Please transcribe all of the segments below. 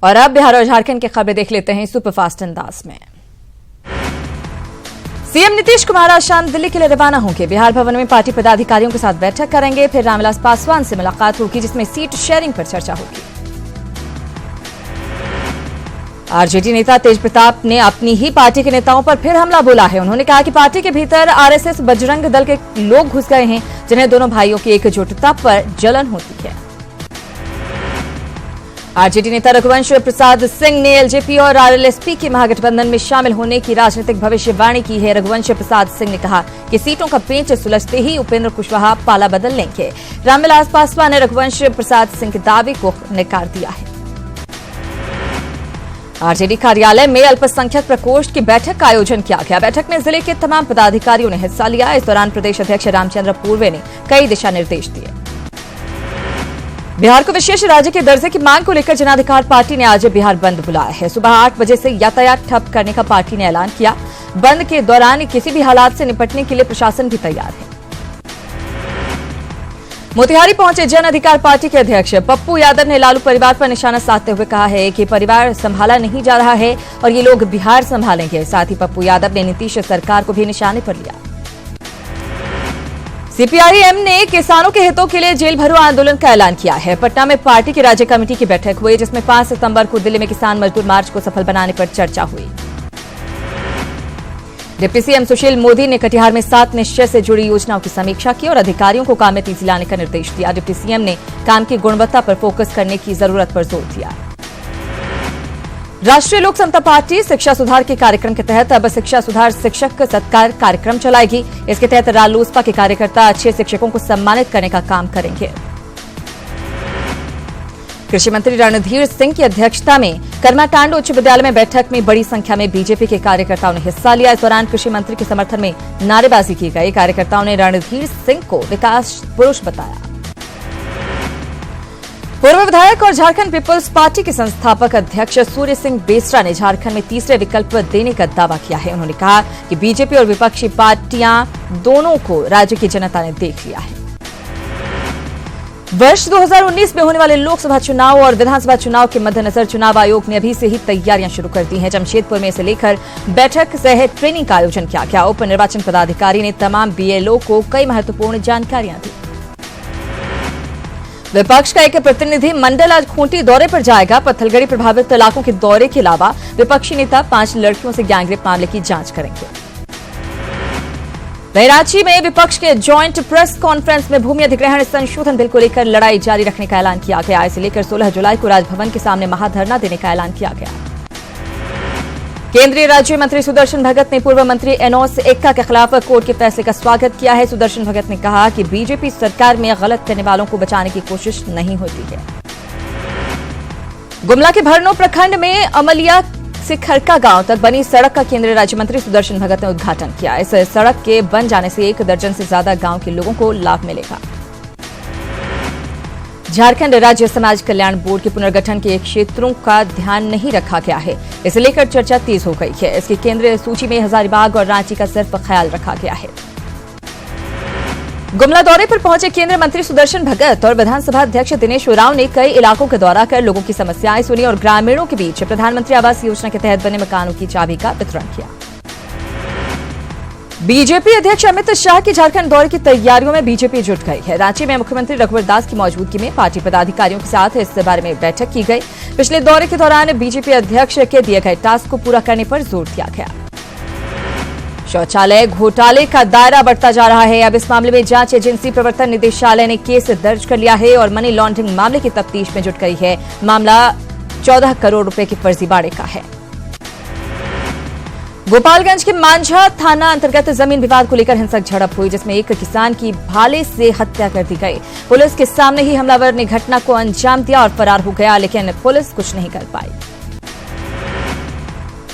और अब बिहार और झारखंड की खबरें देख लेते हैं सुपरफास्ट अंदाज में। सीएम नीतीश कुमार आज शाम दिल्ली के लिए रवाना होंगे। बिहार भवन में पार्टी पदाधिकारियों के साथ बैठक करेंगे। फिर रामविलास पासवान से मुलाकात होगी, जिसमें सीट शेयरिंग पर चर्चा होगी। आरजेडी नेता तेज प्रताप ने अपनी ही पार्टी के नेताओं पर फिर हमला बोला है। उन्होंने कहा कि पार्टी के भीतर आरएसएस बजरंग दल के लोग घुस गए हैं, जिन्हें दोनों भाइयों की एकजुटता पर जलन होती है। आरजेडी नेता रघुवंश प्रसाद सिंह ने एलजेपी और आरएलएसपी के महागठबंधन में शामिल होने की राजनीतिक भविष्यवाणी की है। रघुवंश प्रसाद सिंह ने कहा कि सीटों का पेंच सुलझते ही उपेंद्र कुशवाहा पाला बदल लेंगे। रामविलास पासवान ने रघुवंश प्रसाद सिंह के दावे को नकार दिया है। आरजेडी कार्यालय में अल्पसंख्यक प्रकोष्ठ की बैठक का आयोजन किया गया। बैठक में जिले के तमाम पदाधिकारियों ने हिस्सा लिया। इस दौरान प्रदेश अध्यक्ष रामचंद्र पूर्वे ने कई दिशा निर्देश दिए। बिहार को विशेष राज्य के दर्जे की मांग को लेकर जन अधिकार पार्टी ने आज बिहार बंद बुलाया है। सुबह 8 बजे से यातायात ठप करने का पार्टी ने ऐलान किया। बंद के दौरान किसी भी हालात से निपटने के लिए प्रशासन भी तैयार है। मोतिहारी पहुंचे जन अधिकार पार्टी के अध्यक्ष पप्पू यादव ने लालू परिवार पर निशाना साधते हुए कहा है कि परिवार संभाला नहीं जा रहा है और ये लोग बिहार संभालेंगे। साथ ही पप्पू यादव ने नीतीश सरकार को भी निशाने पर लिया। सीपीआईएम ने किसानों के हितों के लिए जेल भरो आंदोलन का ऐलान किया है। पटना में पार्टी की राज्य कमेटी की बैठक हुई, जिसमें 5 सितंबर को दिल्ली में किसान मजदूर मार्च को सफल बनाने पर चर्चा हुई। डिप्टी सीएम सुशील मोदी ने कटिहार में 7 निश्चय से जुड़ी योजनाओं की समीक्षा की और अधिकारियों को काम में तेजी लाने का निर्देश दिया। डिप्टी सीएम ने काम की गुणवत्ता पर फोकस करने की जरूरत पर जोर दिया। राष्ट्रीय लोक समता पार्टी शिक्षा सुधार के कार्यक्रम के तहत अब शिक्षा सुधार शिक्षक सत्कार कार्यक्रम चलाएगी। इसके तहत रालोसपा के कार्यकर्ता अच्छे शिक्षकों को सम्मानित करने का काम करेंगे। कृषि मंत्री रणधीर सिंह की अध्यक्षता में कर्माकांड उच्च विद्यालय में बैठक में बड़ी संख्या में बीजेपी के कार्यकर्ताओं ने हिस्सा लिया। इस दौरान कृषि मंत्री के समर्थन में नारेबाजी की गई। कार्यकर्ताओं ने रणधीर सिंह को विकास पुरुष बताया। पूर्व विधायक और झारखंड पीपुल्स पार्टी के संस्थापक अध्यक्ष सूर्य सिंह बेसरा ने झारखंड में तीसरे विकल्प देने का दावा किया है। उन्होंने कहा कि बीजेपी और विपक्षी पार्टियां दोनों को राज्य की जनता ने देख लिया है। वर्ष 2019 में होने वाले लोकसभा चुनाव और विधानसभा चुनाव के मद्देनजर चुनाव आयोग ने अभी से ही तैयारियां शुरू कर दी हैं। जमशेदपुर में इसे लेकर बैठक सह ट्रेनिंग का आयोजन किया गया। उप निर्वाचन पदाधिकारी ने तमाम बीएलओ को कई महत्वपूर्ण जानकारियां दी। विपक्ष का एक प्रतिनिधि मंडल आज खूंटी दौरे पर जाएगा। पत्थलगड़ी प्रभावित इलाकों के दौरे के अलावा विपक्षी नेता 5 लड़कियों से गैंगरेप मामले की जांच करेंगे। वहीं रांची में विपक्ष के जॉइंट प्रेस कॉन्फ्रेंस में भूमि अधिग्रहण संशोधन बिल को लेकर लड़ाई जारी रखने का ऐलान किया गया। इसे लेकर 16 जुलाई को राजभवन के सामने महाधरना देने का ऐलान किया गया। केंद्रीय राज्य मंत्री सुदर्शन भगत ने पूर्व मंत्री एनोस एक्का के खिलाफ कोर्ट के फैसले का स्वागत किया है। सुदर्शन भगत ने कहा कि बीजेपी सरकार में गलत करने वालों को बचाने की कोशिश नहीं होती है। गुमला के भरनो प्रखंड में अमलिया से खरका गांव तक बनी सड़क का केंद्रीय राज्य मंत्री सुदर्शन भगत ने उद्घाटन किया। इस सड़क के बन जाने से 1 दर्जन से ज्यादा गांव के लोगों को लाभ मिलेगा। झारखंड राज्य समाज कल्याण बोर्ड के पुनर्गठन के क्षेत्रों का ध्यान नहीं रखा गया है। इसे लेकर चर्चा तेज हो गई है। इसकी केंद्रीय सूची में हजारीबाग और रांची का सिर्फ ख्याल रखा गया है। गुमला दौरे पर पहुंचे केंद्रीय मंत्री सुदर्शन भगत और विधानसभा अध्यक्ष दिनेश उरांव ने कई इलाकों का दौरा कर लोगों की समस्याएं सुनी और ग्रामीणों के बीच प्रधानमंत्री आवास योजना के तहत बने मकानों की चाबी का वितरण किया। बीजेपी अध्यक्ष अमित शाह की झारखंड दौरे की तैयारियों में बीजेपी जुट गई है। रांची में मुख्यमंत्री रघुवर दास की मौजूदगी में पार्टी पदाधिकारियों के साथ इस बारे में बैठक की गई। पिछले दौरे के दौरान बीजेपी अध्यक्ष के दिए गए टास्क को पूरा करने पर जोर दिया गया। शौचालय घोटाले का दायरा बढ़ता जा रहा है। अब इस मामले में जांच एजेंसी प्रवर्तन निदेशालय ने केस दर्ज कर लिया है और मनी लॉन्ड्रिंग मामले की तफ्तीश में जुट गई है। मामला 14 करोड़ रुपए के फर्जीवाड़े का है। गोपालगंज के मांझा थाना अंतर्गत जमीन विवाद को लेकर हिंसक झड़प हुई, जिसमें एक किसान की भाले से हत्या कर दी गई। पुलिस के सामने ही हमलावर ने घटना को अंजाम दिया और फरार हो गया, लेकिन पुलिस कुछ नहीं कर पाई।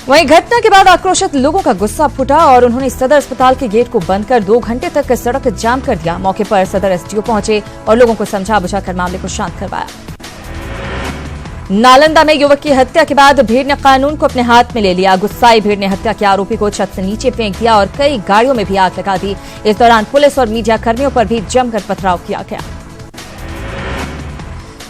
वहीं घटना के बाद आक्रोशित लोगों का गुस्सा फूटा और उन्होंने सदर अस्पताल के गेट को बंद कर 2 घंटे तक सड़क जाम कर दिया। मौके पर सदर एसडीओ पहुंचे और लोगों को समझा बुझाकर मामले को शांत करवाया। नालंदा में युवक की हत्या के बाद भीड़ ने कानून को अपने हाथ में ले लिया। गुस्साई भीड़ ने हत्या के आरोपी को छत से नीचे फेंक दिया और कई गाड़ियों में भी आग लगा दी। इस दौरान पुलिस और मीडिया कर्मियों पर भी जमकर पथराव किया गया।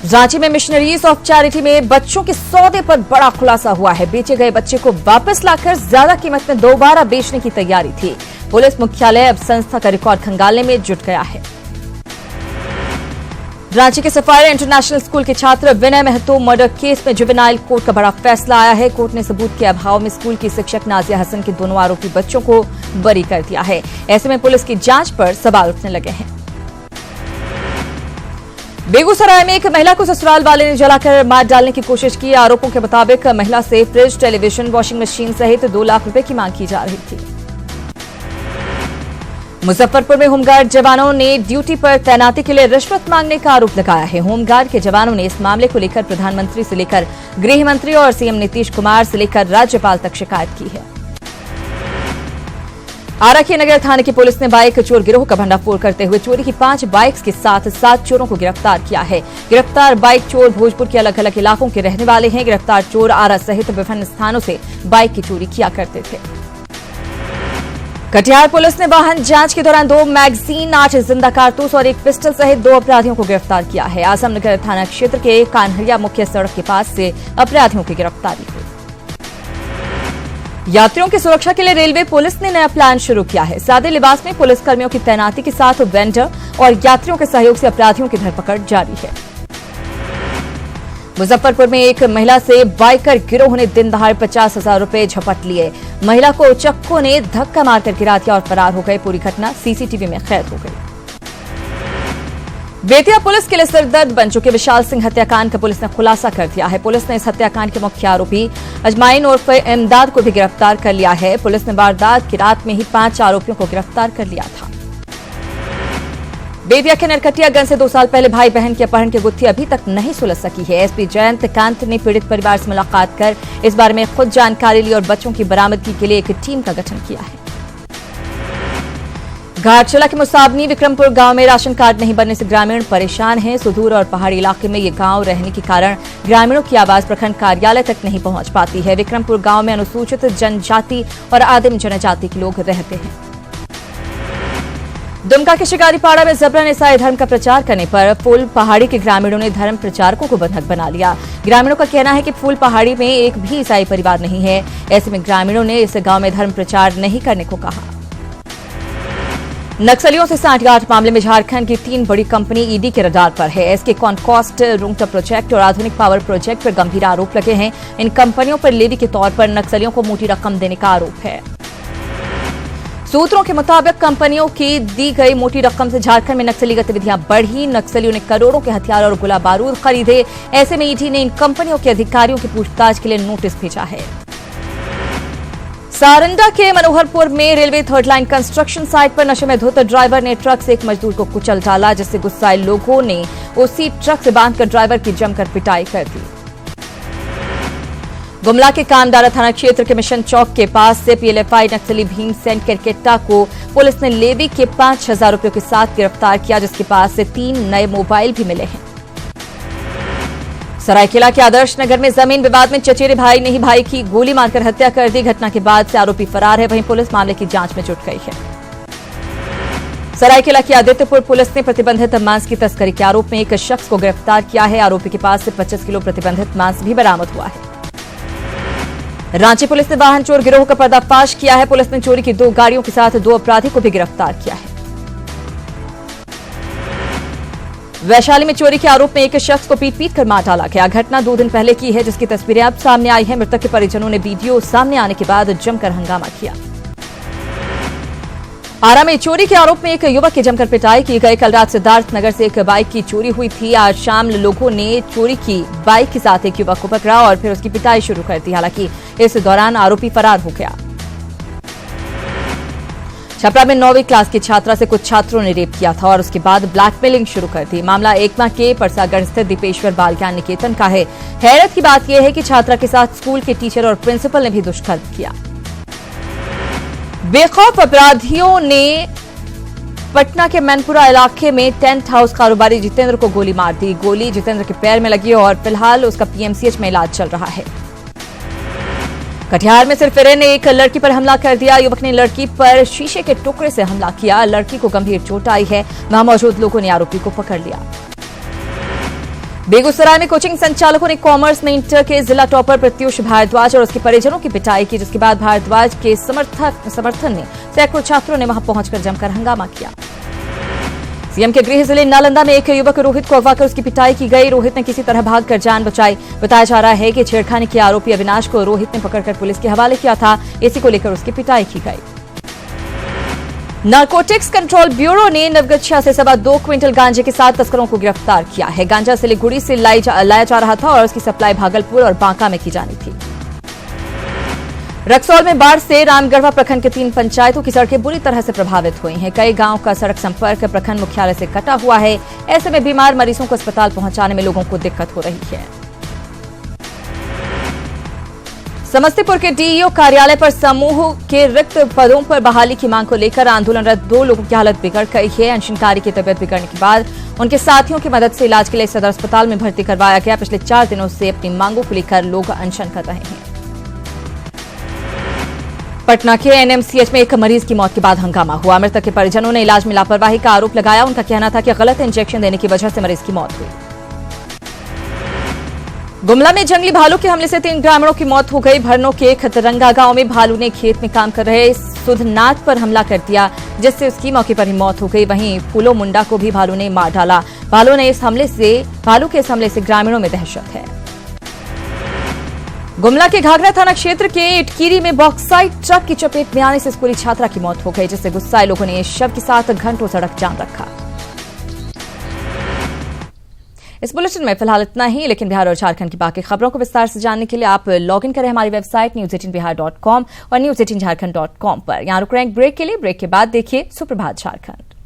रांची में मिशनरीज ऑफ चैरिटी में बच्चों के सौदे पर बड़ा खुलासा हुआ है। बेचे गए बच्चे को वापस लाकर ज्यादा कीमत में दोबारा बेचने की तैयारी थी। पुलिस मुख्यालय अब संस्था का रिकॉर्ड खंगालने में जुट गया है। रांची के सफायर इंटरनेशनल स्कूल के छात्र विनय महतो मर्डर केस में जुवेनाइल कोर्ट का बड़ा फैसला आया है। कोर्ट ने सबूत के अभाव में स्कूल की शिक्षक नाजिया हसन के दोनों आरोपी बच्चों को बरी कर दिया है। ऐसे में पुलिस की जांच पर सवाल उठने लगे हैं। बेगूसराय में एक महिला को ससुराल वाले ने जलाकर मार डालने की कोशिश की। आरोपों के मुताबिक महिला से फ्रिज, टेलीविजन, वॉशिंग मशीन सहित 2 लाख रुपए की मांग की जा रही थी। मुजफ्फरपुर में होमगार्ड जवानों ने ड्यूटी पर तैनाती के लिए रिश्वत मांगने का आरोप लगाया है। होमगार्ड के जवानों ने इस मामले को लेकर प्रधानमंत्री से लेकर गृह मंत्री और सीएम नीतीश कुमार से लेकर राज्यपाल तक शिकायत की है। आरा के नगर थाने की पुलिस ने बाइक चोर गिरोह का भंडाफोड़ करते हुए चोरी की 5 बाइक्स के साथ 7 चोरों को गिरफ्तार किया है। गिरफ्तार बाइक चोर भोजपुर के अलग अलग इलाकों के रहने वाले हैं। गिरफ्तार चोर आरा सहित विभिन्न स्थानों से बाइक की चोरी किया करते थे। कटिहार पुलिस ने वाहन जांच के दौरान 2 मैगजीन, 8 जिंदा कारतूस और 1 पिस्टल सहित 2 अपराधियों को गिरफ्तार किया है। आजमनगर थाना क्षेत्र के कान्हरिया मुख्य सड़क के पास से अपराधियों की गिरफ्तारी हुई। यात्रियों की सुरक्षा के लिए रेलवे पुलिस ने नया प्लान शुरू किया है। सादे लिबास में पुलिसकर्मियों की तैनाती के साथ वेंडर और यात्रियों के सहयोग से अपराधियों की धरपकड़ जारी है। मुजफ्फरपुर में एक महिला से बाइकर गिरोह ने दिन दहाड़े 50,000 रुपए झपट लिए। महिला को चक्कों ने धक्का मारकर गिरा दिया और फरार हो गए। पूरी घटना सीसीटीवी में कैद हो गई। बेतिया पुलिस के लिए सिरदर्द बन चुके विशाल सिंह हत्याकांड का पुलिस ने खुलासा कर दिया है। पुलिस ने इस हत्याकांड के मुख्य आरोपी अजमाइन उर्फ इमदाद को भी गिरफ्तार कर लिया है। पुलिस ने वारदात की रात में ही 5 आरोपियों को गिरफ्तार कर लिया था। बेतिया के नरकटियागंज से 2 साल पहले भाई बहन के अपहरण की गुत्थी अभी तक नहीं सुलझ सकी है। एसपी जयंत कांत ने पीड़ित परिवार से मुलाकात कर इस बारे में खुद जानकारी ली और बच्चों की बरामदगी के लिए एक टीम का गठन किया है। घाटशिला के मुसाबनी विक्रमपुर गांव में राशन कार्ड नहीं बनने से ग्रामीण परेशान हैं। सुदूर और पहाड़ी इलाके में ये गांव रहने के कारण ग्रामीणों की आवाज प्रखंड कार्यालय तक नहीं पहुंच पाती है। विक्रमपुर गांव में अनुसूचित जनजाति और आदिम जनजाति के लोग रहते हैं। दुमका के शिकारीपाड़ा में जबरन ईसाई धर्म का प्रचार करने पर फूल पहाड़ी के ग्रामीणों ने धर्म प्रचारकों को बंधक बना लिया। ग्रामीणों का कहना है कि फूल पहाड़ी में एक भी ईसाई परिवार नहीं है। ऐसे में ग्रामीणों ने इस गांव में धर्म प्रचार नहीं करने को कहा। नक्सलियों से सांठगांठ मामले में झारखंड की 3 बड़ी कंपनी ईडी के रडार पर है। एसके कॉनकॉस्ट, रुंगटा प्रोजेक्ट और आधुनिक पावर प्रोजेक्ट पर गंभीर आरोप लगे हैं। इन कंपनियों पर लेवी के तौर पर नक्सलियों को मोटी रकम देने का आरोप है। सूत्रों के मुताबिक कंपनियों की दी गई मोटी रकम से झारखंड में नक्सली गतिविधियां बढ़ी। नक्सलियों ने करोड़ों के हथियार और गोला बारूद खरीदे। ऐसे में ईडी ने इन कंपनियों के अधिकारियों की पूछताछ के लिए नोटिस भेजा है। सारंडा के मनोहरपुर में railway 3rd line construction site पर नशे में धुत ड्राइवर ने ट्रक से एक मजदूर को कुचल डाला, जिससे गुस्साए लोगों ने उसी ट्रक से बांधकर ड्राइवर की जमकर पिटाई कर दी। गुमला के कामदारा थाना क्षेत्र के मिशन चौक के पास से पीएलएफआई नक्सली भीमसेन केरकेट्टा को पुलिस ने लेवी के 5,000 रुपयों के साथ गिरफ्तार किया, जिसके पास से 3 नए मोबाइल भी मिले हैं। सरायकेला के आदर्श नगर में जमीन विवाद में चचेरे भाई ने ही भाई की गोली मारकर हत्या कर दी। घटना के बाद से आरोपी फरार है। वहीं पुलिस मामले की जांच में जुट गई है। सरायकेला की आदित्यपुर पुलिस ने प्रतिबंधित मांस की तस्करी के आरोप में एक शख्स को गिरफ्तार किया है। आरोपी के पास से 25 किलो प्रतिबंधित मांस भी बरामद हुआ है। रांची पुलिस ने वाहन चोर गिरोह का पर्दाफाश किया है। पुलिस ने चोरी की 2 गाड़ियों के साथ 2 अपराधी को भी गिरफ्तार किया है। वैशाली में चोरी के आरोप में एक शख्स को पीट कर मार डाला गया। घटना 2 दिन पहले की है, जिसकी तस्वीरें अब सामने आई हैं। मृतक के परिजनों ने वीडियो सामने आने के बाद जमकर हंगामा किया। आरा में चोरी के आरोप में एक युवक की जमकर पिटाई की गई। कल रात सिद्धार्थ नगर से एक बाइक की चोरी हुई थी। आज शाम लोगों ने चोरी की बाइक के साथ एक युवक को पकड़ा और फिर उसकी पिटाई शुरू कर दी। हालांकि इस दौरान आरोपी फरार हो गया। छपरा में 9वीं क्लास की छात्रा से कुछ छात्रों ने रेप किया था और उसके बाद ब्लैकमेलिंग शुरू कर दी। मामला एकमा के परसागढ़ स्थित दीपेश्वर बाल ज्ञान निकेतन का है। हैरत की बात यह है कि छात्रा के साथ स्कूल के टीचर और प्रिंसिपल ने भी दुष्कर्म किया। बेखौफ अपराधियों ने पटना के मैनपुरा इलाके में टेंट हाउस कारोबारी जितेंद्र को गोली मार दी। गोली जितेंद्र के पैर में लगी और फिलहाल उसका पीएमसीएच में इलाज चल रहा है। कटिहार में सिरफिरे ने एक लड़की पर हमला कर दिया। युवक ने लड़की पर शीशे के टुकड़े से हमला किया। लड़की को गंभीर चोट आई है। वहां मौजूद लोगों ने आरोपी को पकड़ लिया। बेगूसराय में कोचिंग संचालकों ने कॉमर्स में इंटर के जिला टॉपर प्रत्युष भारद्वाज और उसके परिजनों की पिटाई की, जिसके बाद भारद्वाज के समर्थन में सैकड़ों छात्रों ने वहां पहुंचकर जमकर हंगामा किया। सीएम के गृह जिले नालंदा में एक युवक रोहित को अगवा कर उसकी पिटाई की गई। रोहित ने किसी तरह भागकर जान बचाई। बताया जा रहा है कि छेड़खानी के आरोपी अविनाश को रोहित ने पकड़कर पुलिस के हवाले किया था। इसी को लेकर उसकी पिटाई की गई। नारकोटिक्स कंट्रोल ब्यूरो ने नवगछिया से 2.25 क्विंटल गांजे के साथ तस्करों को गिरफ्तार किया है। गांजा सिलीगुड़ी से लाया जा रहा था और उसकी सप्लाई भागलपुर और बांका में की जानी थी। रक्सौल में बाढ़ से रामगढ़वा प्रखंड के 3 पंचायतों की सड़कें बुरी तरह से प्रभावित हुई हैं। कई गांवों का सड़क संपर्क प्रखंड मुख्यालय से कटा हुआ है। ऐसे में बीमार मरीजों को अस्पताल पहुंचाने में लोगों को दिक्कत हो रही है। समस्तीपुर के डीईओ कार्यालय पर समूह के रिक्त पदों पर बहाली की मांग को लेकर आंदोलनरत 2 लोगों की हालत बिगड़ गई है। अनशनकारी की तबियत बिगड़ने के बाद उनके साथियों की मदद से इलाज के लिए सदर अस्पताल में भर्ती करवाया गया। पिछले 4 दिनों से अपनी मांगों को लेकर लोग अनशन कर रहे हैं। पटना के एनएमसीएच में एक मरीज की मौत के बाद हंगामा हुआ। मृतक के परिजनों ने इलाज में लापरवाही का आरोप लगाया। उनका कहना था कि गलत इंजेक्शन देने की वजह से मरीज की मौत हुई। गुमला में जंगली भालू के हमले से 3 ग्रामीणों की मौत हो गई। भरनों के खतरंगा गांव में भालू ने खेत में काम कर रहे सुधनाथ पर हमला कर दिया, जिससे उसकी मौके पर ही मौत हो गई। वहीं फूलो मुंडा को भी भालू ने मार डाला। भालू के इस हमले से ग्रामीणों में दहशत है। गुमला के घाघरा थाना क्षेत्र के इटकीरी में बॉक्साइट ट्रक की चपेट में आने से स्कूली छात्रा की मौत हो गई, जिससे गुस्साए लोगों ने शव के साथ घंटों सड़क जाम रखा। इस बुलेटिन में फिलहाल इतना ही, लेकिन बिहार और झारखंड की बाकी खबरों को विस्तार से जानने के लिए आप लॉग इन करें हमारी वेबसाइट news18bihar.com और news18jharkhand.com पर। यहां रुक रहे हैं ब्रेक के लिए। ब्रेक के बाद देखिए सुप्रभात झारखंड।